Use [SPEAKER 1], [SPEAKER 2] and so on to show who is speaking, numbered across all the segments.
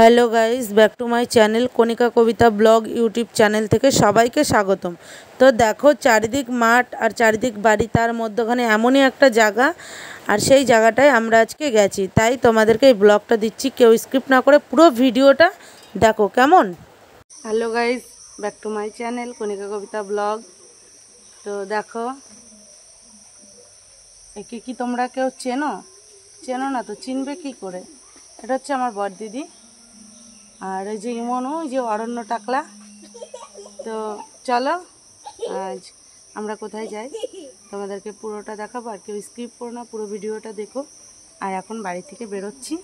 [SPEAKER 1] Hello guys, back to my channel Kanika Kabita blog YouTube channel থেকে সবাইকে স্বাগতম। তো দেখো চারিদিক মাঠ আর চারিদিক বাড়ি, তার মধ্যখানে এমনই একটা জায়গা, আর সেই জায়গাটায় আমরা আজকে গেছি, তাই তোমাদেরকে এই ব্লগটা দিচ্ছি। কেউ স্কিপ না করে পুরো ভিডিওটা দেখো কেমন। Hello guys, back to my channel Kanika Kabita blog. তো দেখো একে কি তোমরা কেউ চেনো না তো চিনবে কি করে? এটা হচ্ছে আমার বড় দিদি, আর এই যে ইমনও, এই যে অরণ্য টাকলা। তো চলো আজ আমরা কোথায় যাই তোমাদেরকে পুরোটা দেখাবো, আর কেউ স্কিপ করো না, পুরো ভিডিওটা দেখো। আর এখন বাড়ি থেকে বেরোচ্ছি,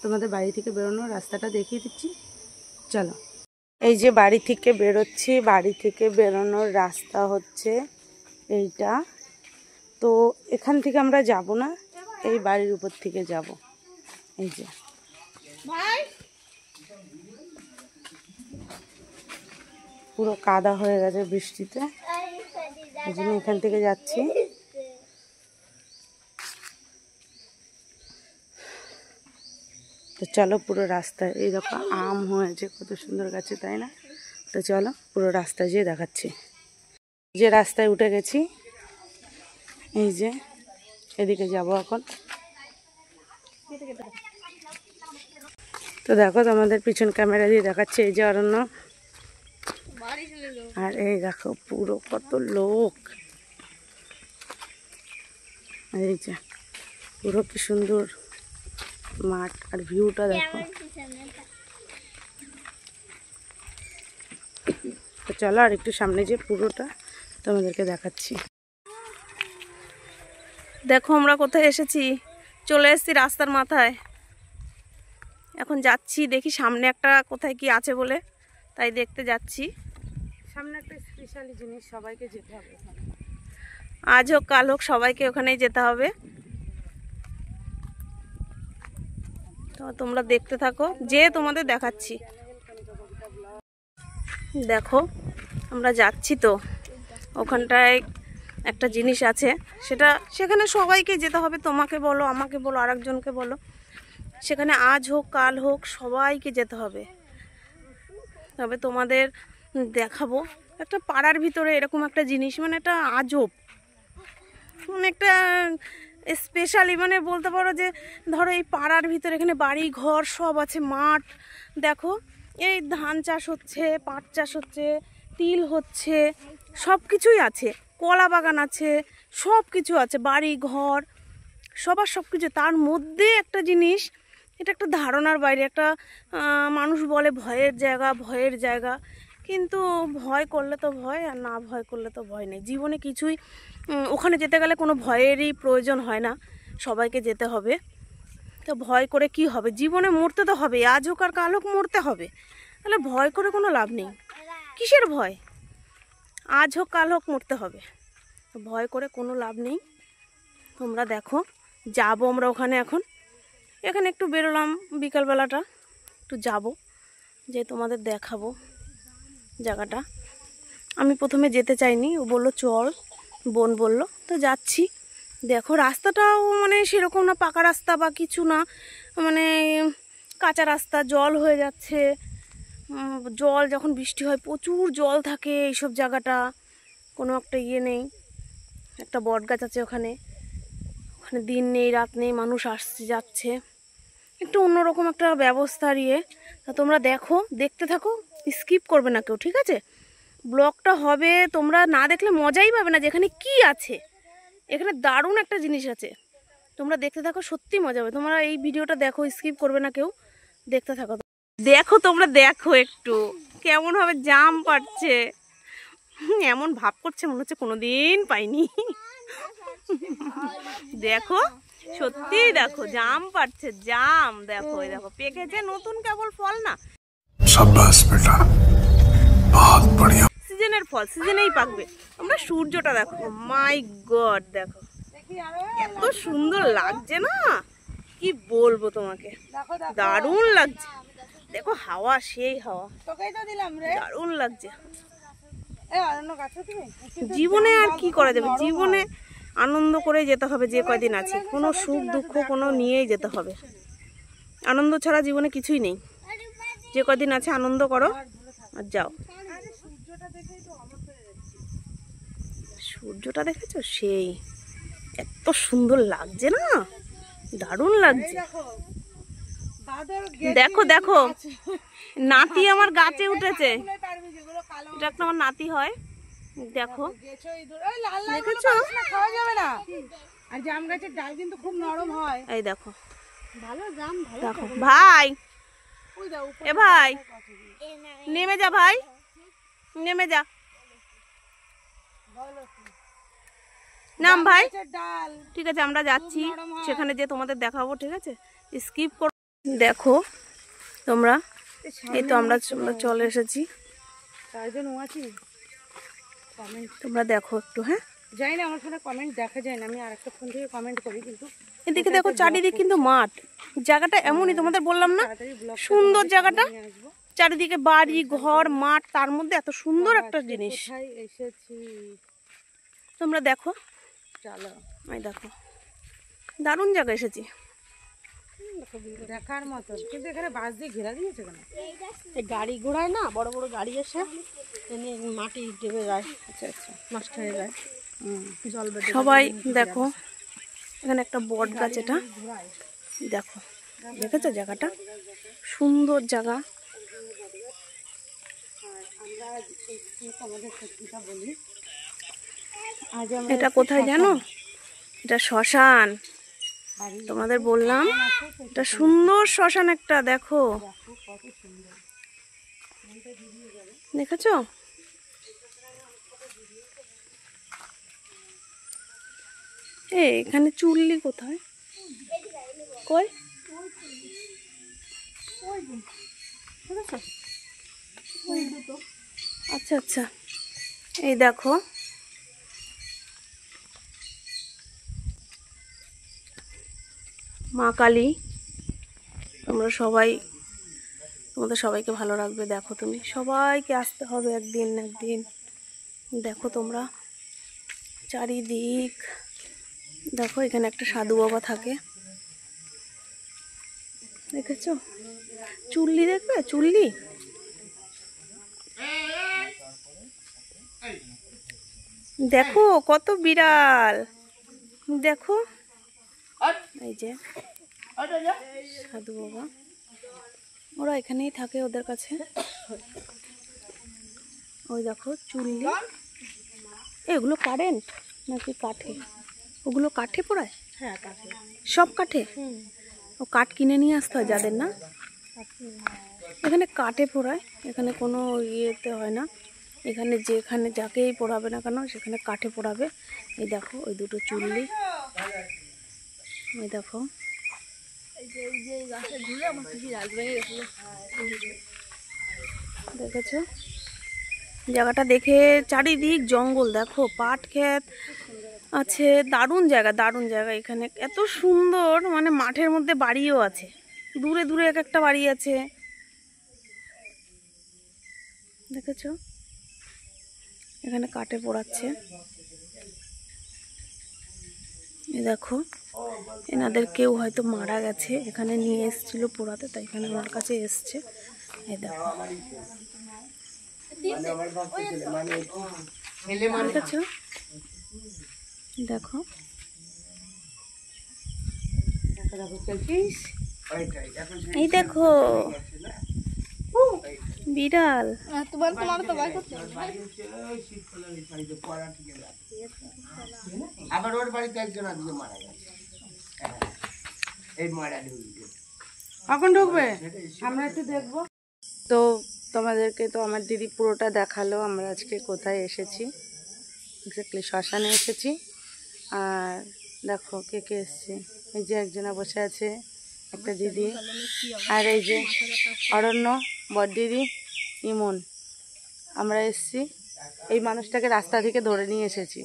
[SPEAKER 1] তোমাদের বাড়ি থেকে বেরোনোর রাস্তাটা দেখিয়ে দিচ্ছি, চলো। এই যে বাড়ি থেকে বেরোচ্ছি, বাড়ি থেকে বেরোনোর রাস্তা হচ্ছে এইটা। তো এখান থেকে আমরা যাব না, এই বাড়ির উপর থেকে যাব। এই যে পুরো কাদা হয়ে গেছে বৃষ্টিতে, এই জন্য এখান থেকে যাচ্ছি। তো চলো পুরো রাস্তায়, এই দেখো আম হয়েছে কত সুন্দর গাছে, তাই না? তো চলো পুরো রাস্তায় যেয়ে দেখাচ্ছি। যে রাস্তায় উঠে গেছি, এই যে এদিকে যাব এখন। তো দেখো তোমাদের পিছন ক্যামেরা দিয়ে দেখাচ্ছে, এই যে অরণ্য, আর এই দেখো পুরো কত লোক, এই যে পুরো কি সুন্দর মাঠ, আর ভিউটা দেখো। তো চলো আর একটু সামনে যে পুরোটা তোমাদেরকে দেখাচ্ছি।
[SPEAKER 2] দেখো আমরা কোথায় এসেছি, চলে এসেছি রাস্তার মাথায়। এখন যাচ্ছি, দেখি সামনে একটা কোথায় কি আছে বলে, তাই দেখতে যাচ্ছি।
[SPEAKER 1] সামনে একটা স্পেশালি জিনিস, সবাইকে যেতে হবে,
[SPEAKER 2] আজ হোক কাল হোক সবাইকে ওখানেই যেতে হবে। তো তোমরা দেখতে থাকো, যে তোমাদের দেখাচ্ছি। দেখো আমরা যাচ্ছি, তো ওখানটায় একটা জিনিস আছে, সেখানে সবাইকে যেতে হবে। তোমাকে বলো, আমাকে বলো, আরেকজনকে বলো, সেখানে আজ হোক কাল হোক সবাইকে যেতে হবে। তবে তোমাদের দেখাবো একটা পাড়ার ভিতরে এরকম একটা জিনিস, মানে একটা আজব, মানে একটা স্পেশালি, মানে বলতে পারো যে ধরো এই পাড়ার ভিতরে এখানে বাড়ি ঘর সব আছে, মাঠ দেখো, এই ধান চাষ হচ্ছে, পাট চাষ হচ্ছে, তিল হচ্ছে, সব কিছুই আছে, কলা বাগান আছে, সব কিছু আছে, বাড়ি ঘর সবার সব কিছু। তার মধ্যে একটা জিনিস, এটা একটা ধারণার বাইরে, একটা মানুষ বলে ভয়ের জায়গা, কিন্তু ভয় করলে তো ভয়, আর না ভয় করলে তো ভয় নেই। জীবনে কিছুই ওখানে যেতে গেলে কোনো ভয়েরই প্রয়োজন হয় না, সবাইকে যেতে হবে। তো ভয় করে কি হবে? জীবনে মরতে তো হবে, আজ হোক আর কাল হোক মরতে হবে, তাহলে ভয় করে কোনো লাভ নেই। কিসের ভয়? আজ হোক কাল হোক মরতে হবে, ভয় করে কোনো লাভ নেই। তোমরা দেখো, যাবো আমরা ওখানে। এখানে একটু বেরোলাম বিকালবেলাটা, একটু যাব, যে তোমাদের দেখাবো জায়গাটা। আমি প্রথমে যেতে চাইনি, ও বললো চল, বোন বললো, তো যাচ্ছি। দেখো রাস্তাটাও মানে সেরকম না, পাকা রাস্তা বা কিছু না, মানে কাঁচা রাস্তা, জল হয়ে যাচ্ছে। জল যখন বৃষ্টি হয় প্রচুর জল থাকে এইসব জায়গাটা, কোনো একটা ইয়ে নেই। একটা বট গাছ আছে ওখানে দিন নেই রাত নেই, মানুষ আসছে যাচ্ছে, একটু অন্যরকম একটা ব্যবস্থার ইয়ে। তা তোমরা দেখো, দেখতে থাকো, স্কিপ করবে না কেউ, ঠিক আছে? ব্লগটা হবে, তোমরা না দেখলে মজাই পাবে না যেখানে কি আছে। এখানে দারুণ একটা জিনিস আছে, তোমরা দেখতে থাকো, সত্যি মজা হবে। তোমরা এই ভিডিওটা দেখো, স্কিপ করবে না কেউ, দেখতে থাকো। দেখো তোমরা দেখো একটু কেমন ভাবে জাম পাচ্ছে, এমন ভাব করছে মনে হচ্ছে কোনোদিন পাইনি। দেখো সত্যি, দেখো জাম পাচ্ছে, জাম দেখো, এই দেখো পেকেছে, নতুন কেবল ফল না,
[SPEAKER 3] শাবাশ বেটা, বহুত বড়িয়া,
[SPEAKER 2] সিজনের ফল সিজনেই পাকবে। তোমরা সূর্যটা দেখো, মাই গড, দেখো এত সুন্দর লাগছে না, কি বলবো তোমাকে, দারুণ লাগছে। দেখো হাওয়া, সেই হাওয়া, দারুণ লাগছে। জীবনে আর কি করা যাবে, জীবনে আনন্দ করে যেতে হবে, যে কয়দিন আছে কোনো সুখ দুঃখ কোনো নিয়েই যেতে হবে। আনন্দ ছাড়া জীবনে কিছুই নেই। যে কদিন আছে আনন্দ করো আর যাও। সূর্যটা দেখেছো? সেই এত সুন্দর লাগছে না, দারুণ লাগছে। দেখো দেখো, নাতি আমার গাছে উঠেছে। এটা একটা আমার নাতি হয়। দেখো দেখেছো?
[SPEAKER 1] খাওয়া যাবে না। আর জাম গাছের ডাল কিন্তু খুব নরম হয়।
[SPEAKER 2] এই দেখো, দেখো ভাই, এ ভাই নেমে যা, ভাই নেমে যা, নাম ভাই। ঠিক আছে, আমরা যাচ্ছি সেখানে যে তোমাদের দেখাবো, ঠিক আছে? স্কিপ করো। দেখো তোমরা, এই তো আমরা চলে এসেছি। তোমরা দেখো একটু। হ্যাঁ,
[SPEAKER 1] জানি না, আমার ফোনে কমেন্ট দেখা যায় না, আমি আরেকটা ফোন থেকে কমেন্ট করি। কিন্তু
[SPEAKER 2] এদিকে দেখো চারিদিক কিন্তু মাঠ। জায়গাটা এমনই, তোমাদের বললাম না সুন্দর জায়গাটা, চারিদিকে বাড়ি ঘর মাঠ, তার মধ্যে এত সুন্দর একটা জিনিস।
[SPEAKER 1] এসেছি,
[SPEAKER 2] তোমরা দেখো,
[SPEAKER 1] চলো।
[SPEAKER 2] এই দেখো দারুণ জায়গা এসেছি,
[SPEAKER 1] দেখার মতো। কিন্তু এখানে বাস দিয়ে ঘেরা দিয়েছে কেন?
[SPEAKER 2] এই গাড়ি ঘোড়ায় না, বড় বড় গাড়ি এসে মাটি ডেবে যায়।
[SPEAKER 1] আচ্ছা আচ্ছা,
[SPEAKER 2] নষ্ট হয়ে যায়।
[SPEAKER 1] জল বেঁধে।
[SPEAKER 2] সবাই দেখো, এখানে একটা বট গাছ, এটা দেখো, দেখেছো জায়গাটা? সুন্দর জায়গা। এটা কোথায় জানো? এটা শ্মশান। তোমাদের বললাম এটা সুন্দর শ্মশান একটা। দেখো, দেখেছো? এখানে চুল্লি কোথায়? কই? আচ্ছা আচ্ছা, এই দেখো মা কালী। তোমরা সবাই, তোমাদের সবাইকে ভালো রাখবে। দেখো তুমি সবাইকে আসতে হবে একদিন না একদিন। দেখো তোমরা চারিদিক দেখো, এখানে একটা সাধু বাবা থাকে, দেখেছো? চুল্লি দেখবে, চুল্লি। দেখো কত বিড়াল, দেখো এই যে সাধু বাবা, ওরা এখানেই থাকে ওদের কাছে। ওই দেখো চুল্লি। এগুলো কারেন্ট নাকি কাঠে? ওগুলো কাঠে পোড়ায়?
[SPEAKER 1] হ্যাঁ, কাঠে।
[SPEAKER 2] সব কাঠে? ও কাঠ কিনে নিয়ে আসতে হয় যাদের, না? এখানে কাঠে পোড়ায়, এখানে কোনো ইয়েতে হয় না। এখানে যেখানে যাকেই পোড়াবে না কেন সেখানে কাঠে পোড়াবে। এই দেখো ওই দুটো চুল্লি, এই দেখো। দেখেছো জায়গাটা? দেখে চারিদিক জঙ্গল, দেখো পাট ক্ষেত আছে। দারুণ জায়গা, দারুণ জায়গা। এখানে এত সুন্দর, মানে মাঠের মধ্যে বাড়িও আছে, দূরে দূরে এক একটা বাড়ি আছে, দেখেছো? এখানে কাঠে পোড়াচ্ছে। এই দেখো, এনাদের কেউ হয়তো মারা গেছে, এখানে নিয়ে এসেছিল পোড়াতে, তাই এখানে আমার কাছে এসছে। এই দেখো, দেখেছো? দেখো এই দেখো বিড়াল। তোমার তো
[SPEAKER 4] আবার ওর বাড়িতে একজন আজকে মারা গেছে, এই মারা ঢুকবে।
[SPEAKER 1] কখন ঢুকবে? আমরা একটু দেখবো। তো তোমাদেরকে তো আমার দিদি পুরোটা দেখালো আমরা আজকে কোথায় এসেছি। এক্স্যাক্টলি শ্মশানে এসেছি। আর দেখো কে কে এসছে। এই যে একজনা বসে আছে, একটা দিদি, আর এই যে অরণ্য, বড় দিদি, ইমন। আমরা এসছি, এই মানুষটাকে রাস্তা থেকে ধরে নিয়ে এসেছি।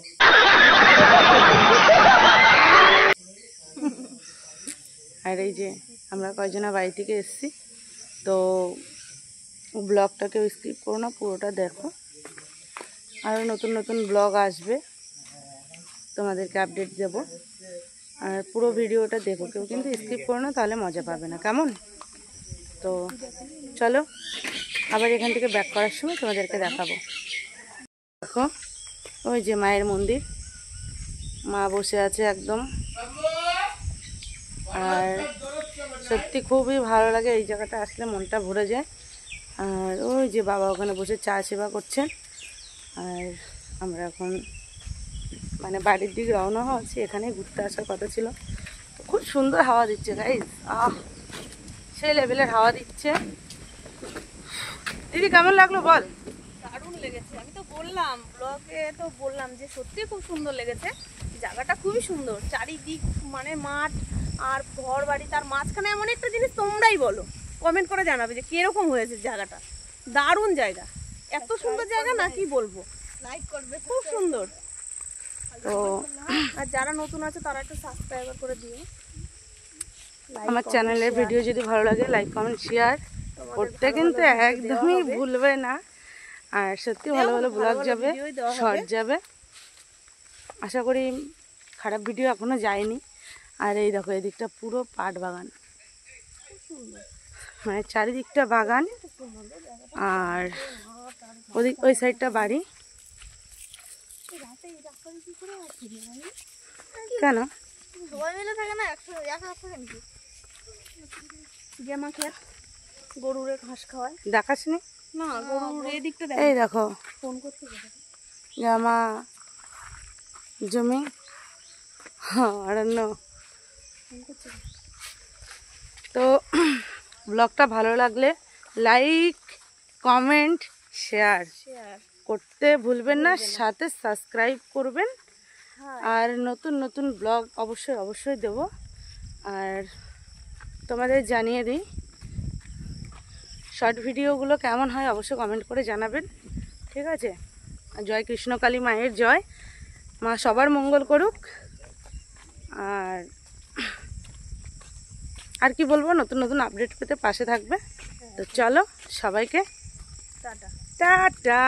[SPEAKER 1] আর এই যে আমরা কয়জনা বাড়ি থেকে এসছি। তো ব্লগটাকে স্কিপ করো না, পুরোটা দেখো। আরও নতুন নতুন ব্লগ আসবে, তোমাদেরকে আপডেট দেব। আর পুরো ভিডিওটা দেখো, কেউ কিন্তু স্কিপ করো না, তাহলে মজা পাবে না, কেমন? তো চলো আবার এখান থেকে ব্যাক করার সময় তোমাদেরকে দেখাবো। দেখো ওই যে মায়ের মন্দির, মা বসে আছে একদম। আর সত্যি খুবই ভালো লাগে এই জায়গাটা আসলে, মনটা ভরে যায়। আর ওই যে বাবা ওখানে বসে চা সেবা করছেন। আর আমরা এখন মানে বাড়ির দিকে রওনা হচ্ছি, এখানে ঘুরতে আসার কথা ছিল। তো খুব সুন্দর হাওয়া দিচ্ছে গাইস, সেই লেভেলের হাওয়া দিচ্ছে। দিদি কেমন লাগলো বল?
[SPEAKER 2] দারুণ লেগেছে। আমি তো বললাম ব্লগে, তো বললাম যে সত্যি খুব সুন্দর লেগেছে। জায়গাটা খুবই সুন্দর, চারিদিক মানে মাঠ আর ঘর বাড়ি, তার মাঝখানে এমন একটা জিনিস তোমরাই বলো, কমেন্ট করে জানাবে যে কিরকম হয়েছে জায়গাটা। দারুণ জায়গা, এত সুন্দর জায়গা না কি বলবো, লাইক করবে, খুব সুন্দর।
[SPEAKER 1] তো
[SPEAKER 2] আর যারা নতুন আছে তারা একটু সাবস্ক্রাইব করে দিও।
[SPEAKER 1] আমার চ্যানেলের ভিডিও যদি ভালো লাগে লাইক কমেন্ট শেয়ার করতে কিন্তু একদমই ভুলবে না। আর সত্যি ভালো ভালো ব্লগ যাবে, শর্ট যাবে, আশা করি খারাপ ভিডিও এখনো যায়নি। আর এই দেখো এদিকটা পুরো পাট বাগান, মানে চারিদিকটা বাগান। আর ওদিক ওই সাইডটা বাড়ি। কেন
[SPEAKER 2] সবাই মিলে থাকে না একসাথে? জামা খেত গরুরে ঘাস খাওয়ায়,
[SPEAKER 1] দেখাসনি?
[SPEAKER 2] না গরুর এদিকটা
[SPEAKER 1] এই দেখো
[SPEAKER 2] ফোন করতে
[SPEAKER 1] জামা জমি অরণ্য। তো ব্লগটা ভালো লাগলে লাইক কমেন্ট শেয়ার করতে ভুলবেন না, সাথে সাবস্ক্রাইব করবেন। আর নতুন নতুন ব্লগ অবশ্যই অবশ্যই দেব। আর তোমাদের জানিয়ে দিই শর্ট ভিডিওগুলো কেমন হয় অবশ্যই কমেন্ট করে জানাবেন, ঠিক আছে? জয় কৃষ্ণকালী মায়ের জয়, মা সবার মঙ্গল করুক। আর কি বলবো, নতুন নতুন আপডেট পেতে পাশে থাকবে। তো চলো সবাইকে
[SPEAKER 2] টাটা।
[SPEAKER 1] টাটা।